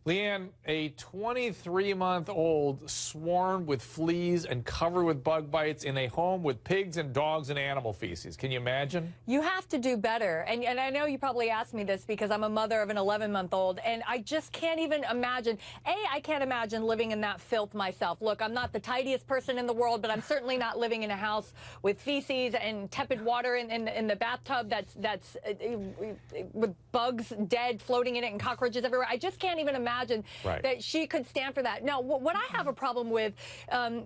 Leanne, a 23-month-old swarmed with fleas and covered with bug bites in a home with pigs and dogs and animal feces. Can you imagine? You have to do better. And I know you probably asked me this because I'm a mother of an 11-month-old, and I just can't even imagine. I can't imagine living in that filth myself. Look, I'm not the tidiest person in the world, but I'm certainly not living in a house with feces and tepid water in the bathtub that's with bugs dead floating in it and cockroaches everywhere. I just can't even imagine that she could stand for that. Now, what I have a problem with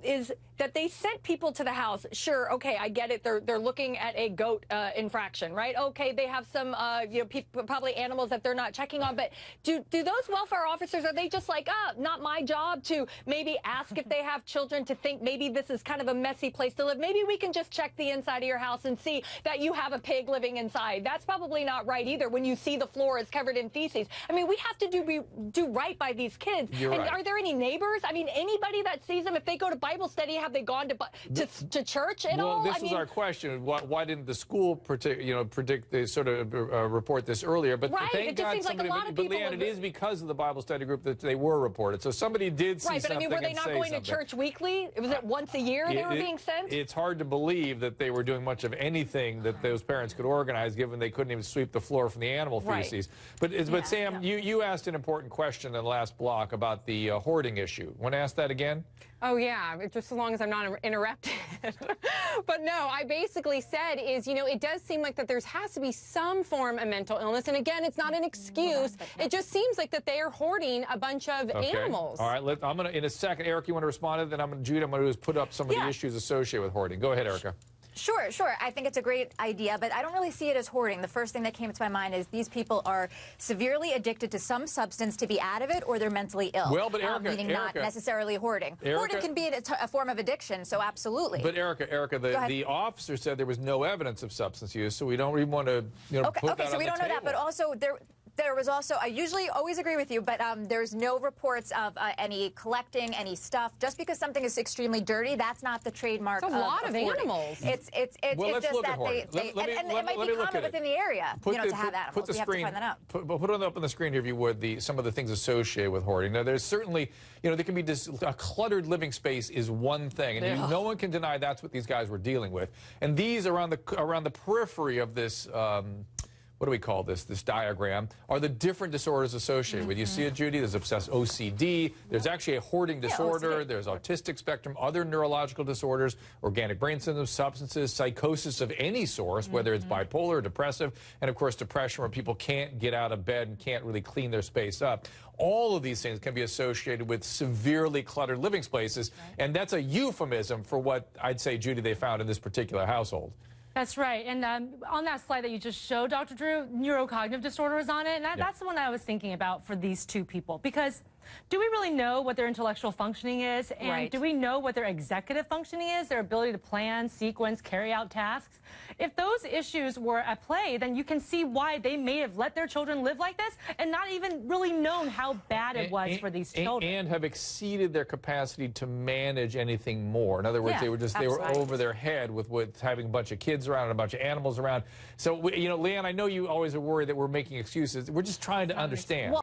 is that they sent people to the house. Sure, okay, I get it. They're looking at a goat infraction, right? Okay, they have some probably animals that they're not checking on. But do those welfare officers, are they just like, not my job to maybe ask if they have children, to think maybe this is kind of a messy place to live? Maybe we can just check the inside of your house and see that you have a pig living inside. That's probably not right either when you see the floor is covered in feces. I mean, we have to do right by these kids. You're right. Are there any neighbors? I mean, anybody that sees them, if they go to Bible study, have they gone to church at all? Well, this was our question. Why didn't the school predict this, sort of report this earlier? But right. thank It just God seems like a lot of people. Leanne, it is because of the Bible study group that they were reported. So somebody did see something. Right, but I mean, were they not going to church weekly? Was it once a year they were being sent? It's hard to believe that they were doing much of anything that those parents could organize, given they couldn't even sweep the floor from the animal feces. But Sam, you asked an important question in the last block about the hoarding issue. Want to ask that again? Oh, yeah, just as long as I'm not interrupted. But no, I basically said is, it does seem like that there has to be some form of mental illness. And again, it's not an excuse. It just seems like that they are hoarding a bunch of animals. All right, I'm going to, in a second, Eric, you want to respond to that? Then Judy, I'm going to do is put up some of the issues associated with hoarding. Go ahead, Erica. Sure. I think it's a great idea, but I don't really see it as hoarding. The first thing that came to my mind is these people are severely addicted to some substance to be out of it, or they're mentally ill. Well, but Erica, meaning not necessarily hoarding. Hoarding can be a form of addiction, so absolutely. But Erica, the officer said there was no evidence of substance use, so we don't even want to, put that on the table. Okay, so we don't know that, but also there was also, I usually always agree with you, but there's no reports of any collecting any stuff. Just because something is extremely dirty, that's not the trademark of a lot of animals. It's just that it might be common within the area, to have animals. We have to find that out. Put it up on the screen here, if you would, some of the things associated with hoarding. Now, there's certainly, there can be a cluttered living space is one thing, and no one can deny that's what these guys were dealing with. And these around the periphery of this. What do we call this diagram, are the different disorders associated with. You see it, Judy? There's obsessive OCD. There's actually a hoarding disorder. There's autistic spectrum, other neurological disorders, organic brain syndrome, substances, psychosis of any source, whether it's bipolar or depressive, and, of course, depression where people can't get out of bed and can't really clean their space up. All of these things can be associated with severely cluttered living spaces, and that's a euphemism for what I'd say, Judy, they found in this particular household. That's right. And on that slide that you just showed, Dr. Drew, neurocognitive disorder is on it. And that's the one I was thinking about for these two people. Because do we really know what their intellectual functioning is? And do we know what their executive functioning is, their ability to plan, sequence, carry out tasks? If those issues were at play, then you can see why they may have let their children live like this and not even really known how bad it was for these children. And have exceeded their capacity to manage anything more. In other words, they were over their head with having a bunch of kids around and a bunch of animals around. So, Leanne, I know you always are worried that we're making excuses. We're just trying to understand.